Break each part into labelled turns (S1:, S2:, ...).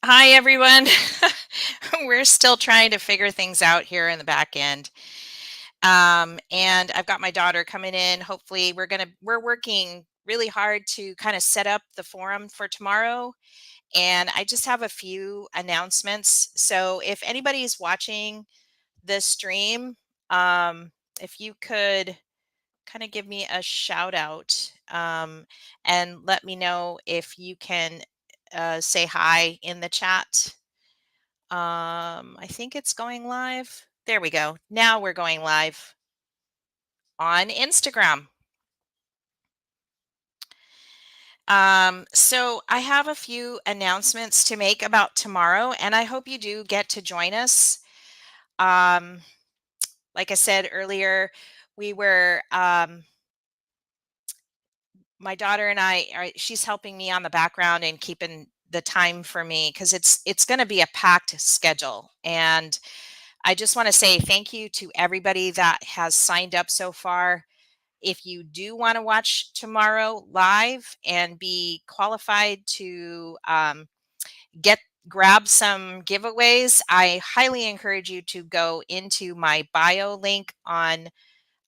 S1: Hi, everyone. We're still trying to figure things out here in the back end. And I've got my daughter coming in. Hopefully, we're working really hard to kind of set up the forum for tomorrow. And I just have a few announcements. So if anybody's watching the stream, if you could kind of give me a shout out and let me know if you can say hi in the chat. I think it's going live. There we go. Now we're going live on Instagram. So I have a few announcements to make about tomorrow, and I hope you do get to join us. Um, like I said earlier, we were my daughter and she's helping me on the background and keeping the time for me because it's going to be a packed schedule. And I just want to say thank you to everybody that has signed up so far. If you do want to watch tomorrow live and be qualified to get grab some giveaways, I highly encourage you to go into my bio link on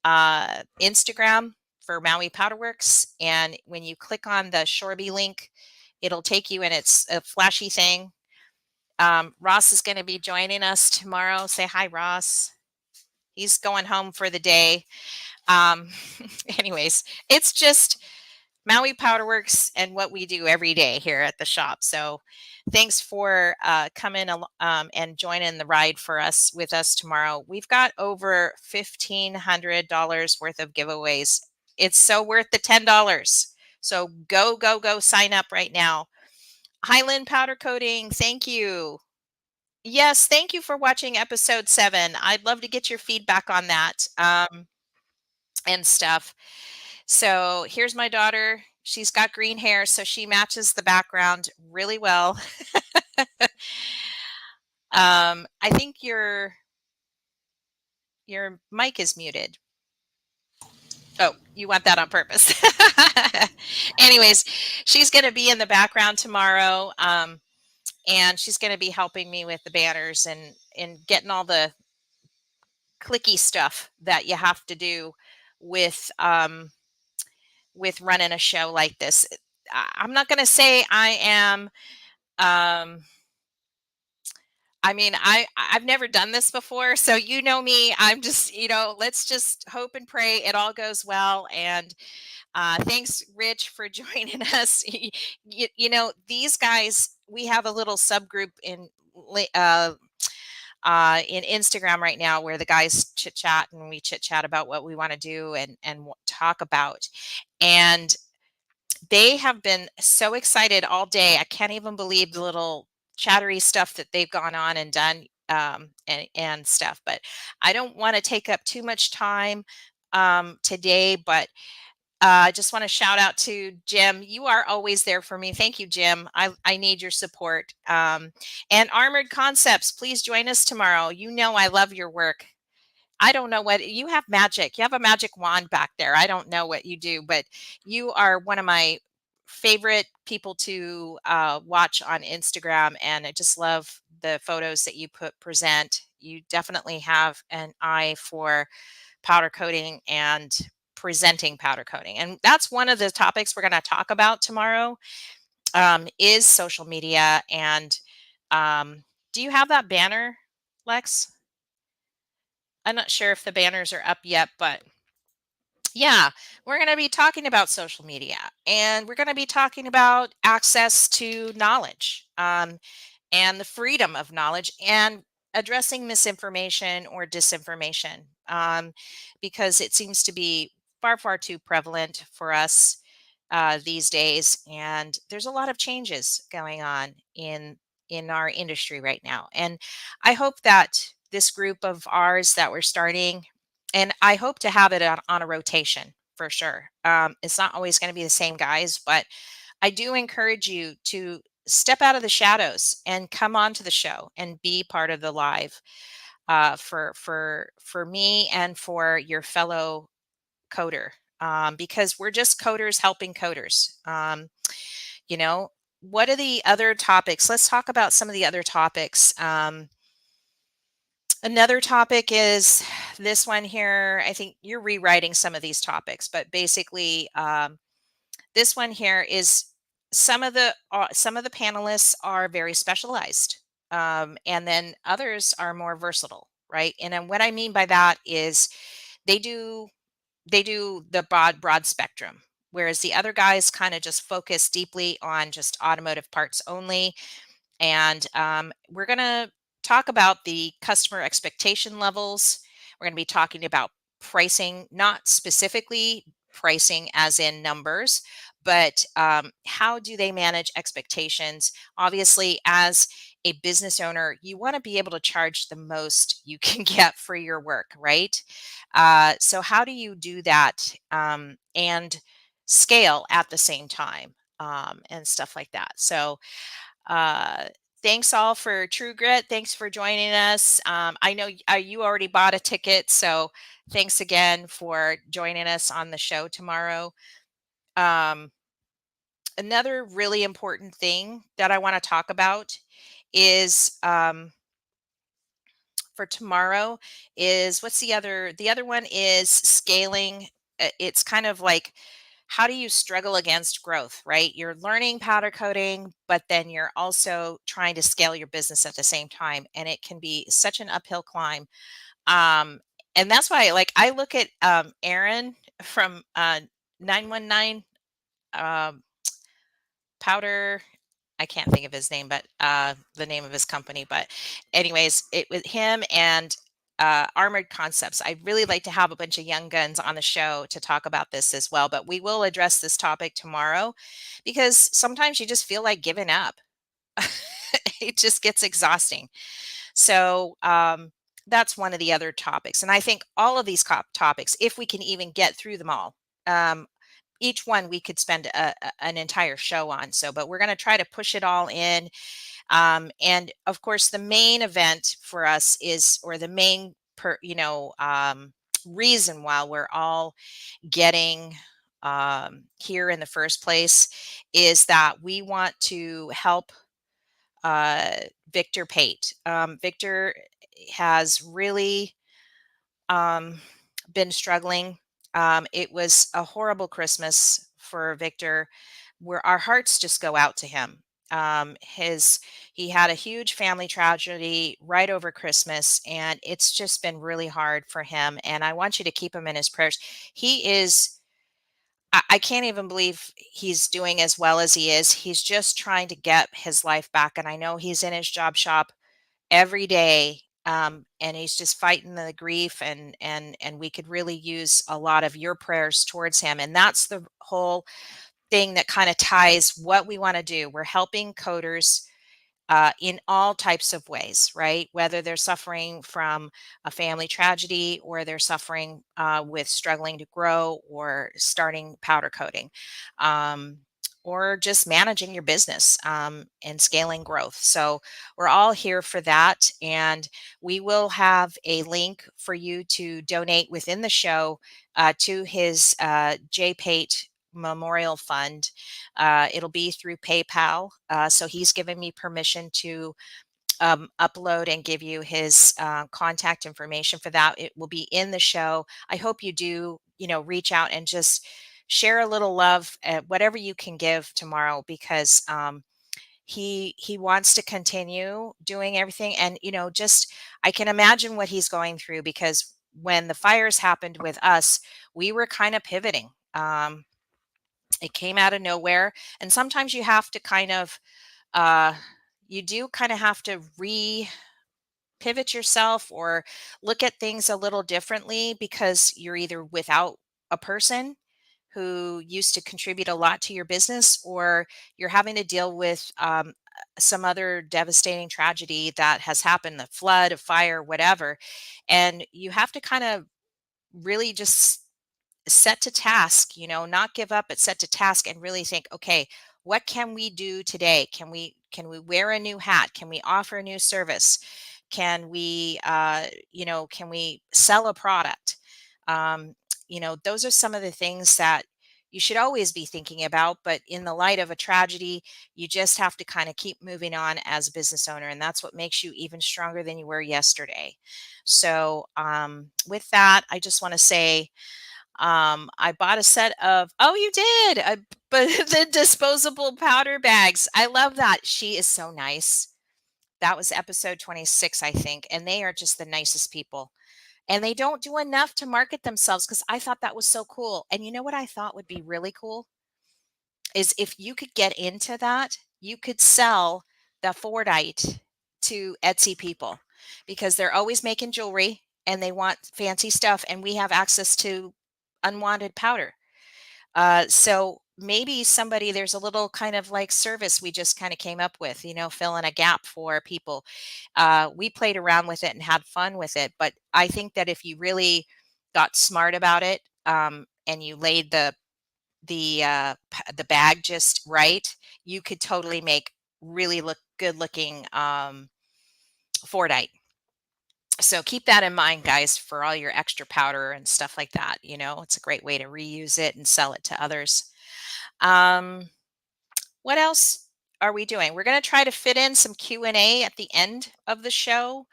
S1: Instagram for Maui Powderworks. And when you click on the Shorby link, it'll take you and it's a flashy thing. Ross is going to be joining us tomorrow. Say hi, Ross. He's going home for the day. Um, anyways, it's just Maui Powderworks and what we do every day here at the shop. So thanks for coming and joining the ride for us with us tomorrow. We've got over $1,500 worth of giveaways. It's so worth the $10. So go sign up right now. Highland Powder Coating, thank you. Yes, thank you for watching episode 7. I'd love to get your feedback on that and stuff. So here's my daughter. She's got green hair, so she matches the background really well. I think your mic is muted. Oh, you want that on purpose. Anyways, she's going to be in the background tomorrow, and she's going to be helping me with the banners and getting all the clicky stuff that you have to do with with running a show like this. I'm not going to say I am. I mean, I've never done this before, so you know me. I'm just, let's just hope and pray it all goes well. And thanks, Rich, for joining us. These guys, we have a little subgroup in Instagram right now where the guys chit chat and we chit chat about what we want to do and talk about. And they have been so excited all day. I can't even believe the little chattery stuff that they've gone on and done and stuff. But I don't want to take up too much time today. But I just want to shout out to Jim. You are always there for me. Thank you, Jim. I need your support. And Armored Concepts, please join us tomorrow. You know I love your work. I don't know what you have magic. You have a magic wand back there. I don't know what you do, but you are one of my favorite people to watch on Instagram. And I just love the photos that you present. You definitely have an eye for powder coating and presenting powder coating. And that's one of the topics we're going to talk about tomorrow is social media. And do you have that banner, Lex? I'm not sure if the banners are up yet, but yeah, we're going to be talking about social media and we're going to be talking about access to knowledge and the freedom of knowledge and addressing misinformation or disinformation because it seems to be far too prevalent for us these days. And there's a lot of changes going on in our industry right now. And I hope that this group of ours that we're starting, and I hope to have it on a rotation for sure. It's not always going to be the same guys, but I do encourage you to step out of the shadows and come onto the show and be part of the live for me and for your fellow coder because we're just coders helping coders. You know, what are the other topics? Let's talk about some of the other topics. Another topic is this one here. I think you're rewriting some of these topics, but basically, this one here is some of the panelists are very specialized, and then others are more versatile, right? And then what I mean by that is they do they do the broad spectrum, whereas the other guys kind of just focus deeply on just automotive parts only. And we're going to talk about the customer expectation levels. We're going to be talking about pricing, not specifically pricing as in numbers, but how do they manage expectations? Obviously, as a business owner, you want to be able to charge the most you can get for your work, right? So, how do you do that and scale at the same time and stuff like that? So, uh, thanks all for True Grit. Thanks for joining us. I know you already bought a ticket, so thanks again for joining us on the show tomorrow. Um, Another really important thing that I want to talk about is for tomorrow is what's the other one is scaling. It's kind of like how do you struggle against growth, right? You're learning powder coating, but then you're also trying to scale your business at the same time, and it can be such an uphill climb. um and that's why, like, I look at Aaron from 919 um powder. I can't think of his name, but the name of his company. But anyways, it was him and Armored Concepts. I'd really like to have a bunch of young guns on the show to talk about this as well. But we will address this topic tomorrow because sometimes you just feel like giving up. It just gets exhausting. So that's one of the other topics. And I think all of these topics, if we can even get through them all, um, each one we could spend an entire show on. So, but we're going to try to push it all in. And of course, the main event for us is, or the main, reason why we're all getting here in the first place is that we want to help uh, Victor Pate. Victor has really um, been struggling. It was a horrible Christmas for Victor, where our hearts just go out to him. His He had a huge family tragedy right over Christmas, and it's just been really hard for him. And I want you to keep him in his prayers. He is. I can't even believe he's doing as well as he is. He's just trying to get his life back, and I know he's in his job shop every day, and he's just fighting the grief, and we could really use a lot of your prayers towards him. And that's the whole thing that kind of ties what we want to do. We're helping coders in all types of ways, right? Whether they're suffering from a family tragedy, or they're suffering with struggling to grow, or starting powder coating, um, or just managing your business and scaling growth. So we're all here for that. And we will have a link for you to donate within the show to his JPate Memorial Fund. It'll be through PayPal. So he's given me permission to upload and give you his contact information for that. It will be in the show. I hope you do, reach out and just share a little love, whatever you can give tomorrow, because he wants to continue doing everything. And just I can imagine what he's going through, because when the fires happened with us, we were kind of pivoting. It came out of nowhere, and sometimes you have to kind of uh, you do kind of have to pivot yourself, or look at things a little differently, because you're either without a person who used to contribute a lot to your business, or you're having to deal with some other devastating tragedy that has happened, the flood, a fire, whatever. And you have to kind of really just set to task, not give up, but set to task and really think, okay, what can we do today? Can we wear a new hat? Can we offer a new service? Can we sell a product? Those are some of the things that you should always be thinking about, but in the light of a tragedy, you just have to kind of keep moving on as a business owner, and that's what makes you even stronger than you were yesterday. So, with that, I just want to say, I bought a set of, oh, you did, but the disposable powder bags. I love that. She is so nice. That was episode 26, I think, and they are just the nicest people. And they don't do enough to market themselves because I thought that was so cool. And you know what I thought would be really cool is if you could get into that, you could sell the Fordite to Etsy people because they're always making jewelry and they want fancy stuff, and we have access to unwanted powder. So maybe somebody, there's a little kind of like service we just kind of came up with, fill in a gap for people. We played around with it and had fun with it, but I think that if you really got smart about it, and you laid the bag just right, you could totally make really look good looking Fordite. So keep that in mind, guys, for all your extra powder and stuff like that. It's a great way to reuse it and sell it to others. Um, what else are we doing? We're going to try to fit in some Q&A at the end of the show.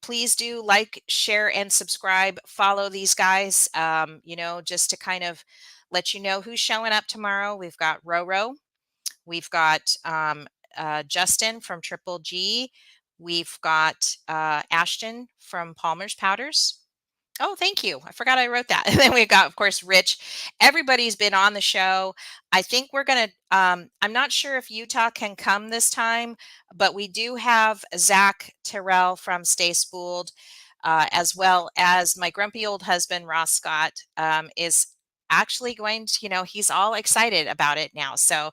S1: Please do like, share, and subscribe. Follow these guys, just to kind of let you know who's showing up tomorrow. We've got Roro. We've got Justin from Triple G. We've got Ashton from Palmer's Powders. Oh, thank you. I forgot I wrote that. And then we've got, of course, Rich. Everybody's been on the show. I think we're going to, I'm not sure if Utah can come this time, but we do have Zach Terrell from Stay Spooled, as well as my grumpy old husband, Ross Scott, is actually going to, he's all excited about it now. So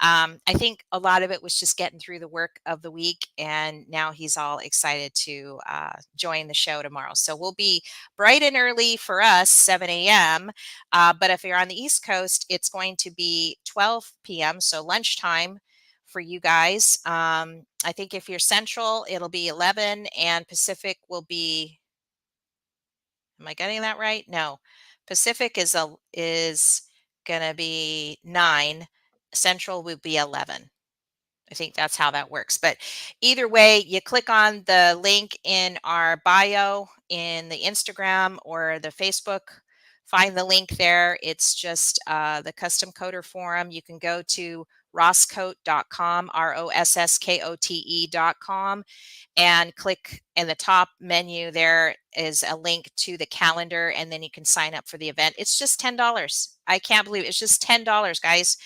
S1: I think a lot of it was just getting through the work of the week. And now he's all excited to join the show tomorrow. So we'll be bright and early for us, 7 a.m. But if you're on the East Coast, it's going to be 12 p.m. So lunchtime for you guys. I think if you're Central, it'll be 11, and Pacific will be. Am I getting that right? No, Pacific is gonna be 9. Central will be 11. I think that's how that works. But either way, you click on the link in our bio in the Instagram or the Facebook. Find the link there. It's just the Custom Coder Forum. You can go to rosscote.com, ROSSKOTE.com, and click in the top menu. There is a link to the calendar, and then you can sign up for the event. It's just $10. I can't believe it's just $10, guys.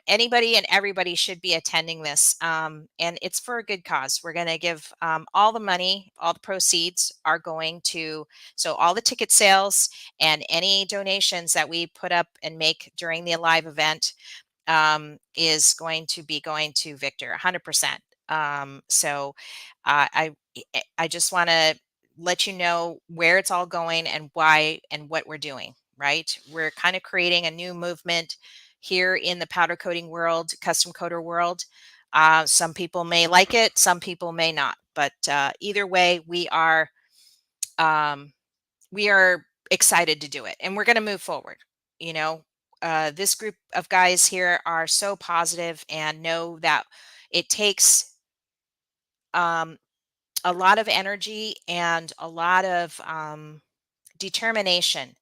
S1: Anybody and everybody should be attending this. And it's for a good cause. We're going to give all the money, all the proceeds are going to, so all the ticket sales and any donations that we put up and make during the live event is going to be going to Victor 100%. So I just want to let you know where it's all going and why and what we're doing, right? We're kind of creating a new movement here in the powder coating world, custom coater world. Some people may like it, some people may not, but either way, um, we are excited to do it, and we're going to move forward. You know, this group of guys here are so positive and know that it takes um, a lot of energy and a lot of determination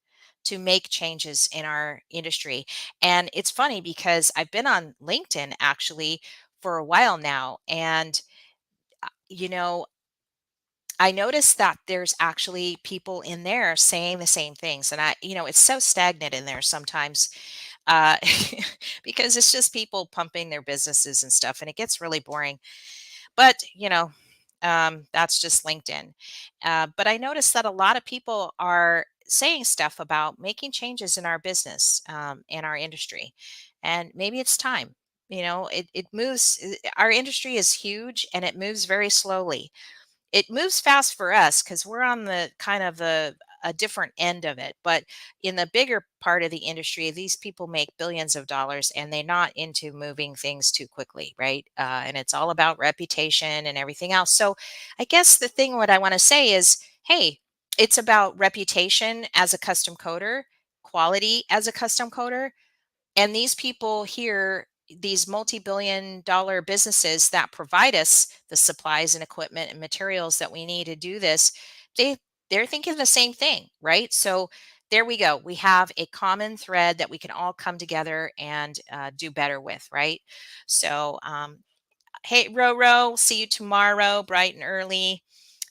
S1: to make changes in our industry. And it's funny because I've been on LinkedIn actually for a while now. And, you know, I noticed that there's actually people in there saying the same things. And it's so stagnant in there sometimes, uh, because it's just people pumping their businesses and stuff. And it gets really boring. But, that's just LinkedIn. But I noticed that a lot of people are saying stuff about making changes in our business, in our industry. And maybe it's time. It moves. Our industry is huge and it moves very slowly. It moves fast for us because we're on the kind of a different end of it. But in the bigger part of the industry, these people make billions of dollars and they're not into moving things too quickly, right? And it's all about reputation and everything else. So I guess the thing what I want to say is, hey, it's about reputation as a custom coder, quality as a custom coder. And these people here, these multi-billion-dollar businesses that provide us the supplies and equipment and materials that we need to do this, they they're thinking the same thing, right? So there we go. We have a common thread that we can all come together and do better with, right? So, hey, Roro, see you tomorrow, bright and early.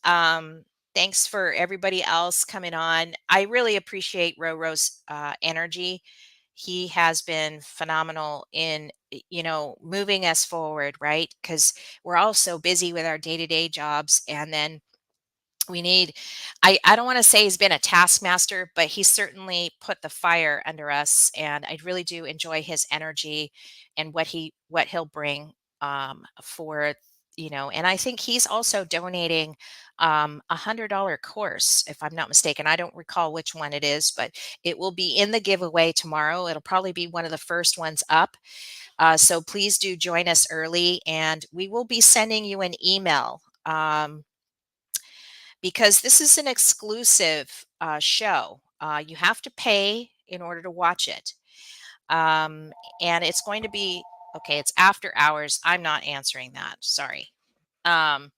S1: Um, Thanks for everybody else coming on. I really appreciate Roro's energy. He has been phenomenal in, moving us forward, right? Because we're all so busy with our day-to-day jobs, and then we need, I don't want to say he's been a taskmaster, but he certainly put the fire under us, and I really do enjoy his energy and what he'll bring for, and I think he's also donating $100 course, if I'm not mistaken. I don't recall which one it is, but it will be in the giveaway tomorrow. It'll probably be one of the first ones up. So please do join us early, and we will be sending you an email. Because this is an exclusive show. You have to pay in order to watch it. And it's going to be, okay, it's after hours. I'm not answering that. Sorry. Um,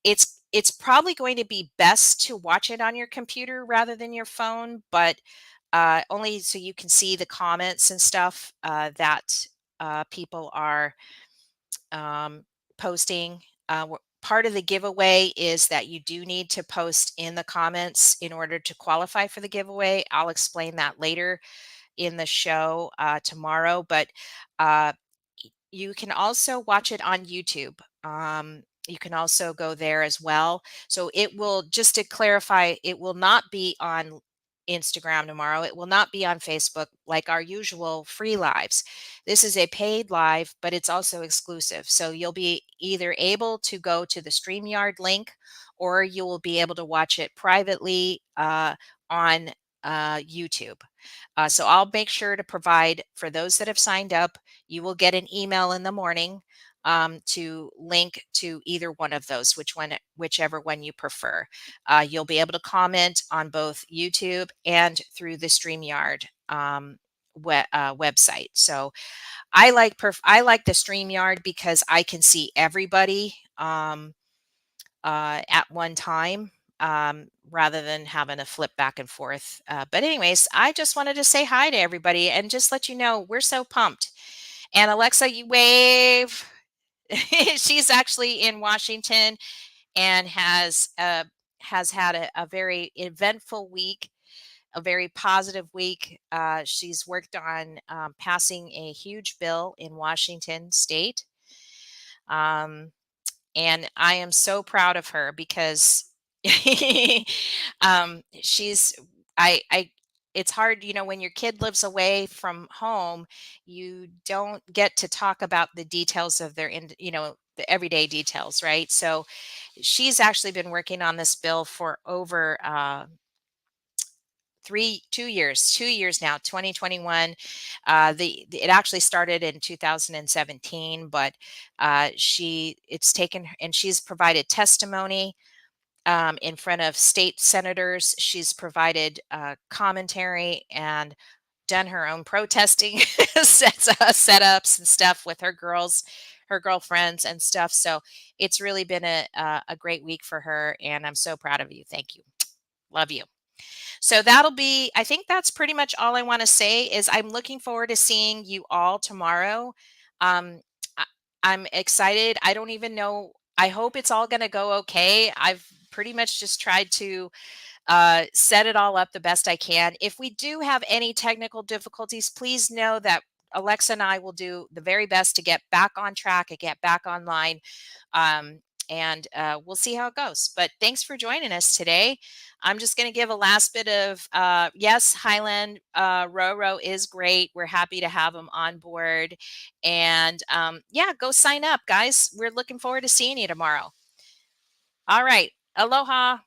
S1: it's probably going to be best to watch it on your computer rather than your phone, but only so you can see the comments and stuff that people are posting. Part of the giveaway is that you do need to post in the comments in order to qualify for the giveaway. I'll explain that later in the show tomorrow, but uh, you can also watch it on YouTube. You can also go there as well. So it will, just to clarify, it will not be on Instagram tomorrow. It will not be on Facebook like our usual free lives. This is a paid live, but it's also exclusive. So you'll be either able to go to the StreamYard link, or you will be able to watch it privately on YouTube. So I'll make sure to provide, for those that have signed up, you will get an email in the morning to link to either one of those, whichever one you prefer. You'll be able to comment on both YouTube and through the StreamYard website. So I like the StreamYard because I can see everybody at one time, rather than having to flip back and forth. But anyways, I just wanted to say hi to everybody and just let you know we're so pumped. And Alexa, you wave. She's actually in Washington and has had a very eventful week, a very positive week. She's worked on passing a huge bill in Washington State. And I am so proud of her because she's I it's hard, when your kid lives away from home, you don't get to talk about the details of the everyday details, right? So she's actually been working on this bill for over 2 years now, 2021. It actually started in 2017, but it's taken, and she's provided testimony in front of state senators. She's provided commentary and done her own protesting setups and stuff with her girlfriends and stuff. So it's really been a great week for her, and I'm so proud of you. Thank you. Love you. So I think that's pretty much all I want to say. Is I'm looking forward to seeing you all tomorrow. Um, I, I'm excited. I don't even know. I hope it's all going to go okay. I've pretty much just tried to set it all up the best I can. If we do have any technical difficulties, please know that Alexa and I will do the very best to get back on track and get back online. Um, and we'll see how it goes. But thanks for joining us today. I'm just going to give a last bit of yes, Highland Roro is great. We're happy to have him on board. And yeah, go sign up, guys. We're looking forward to seeing you tomorrow. All right. Aloha.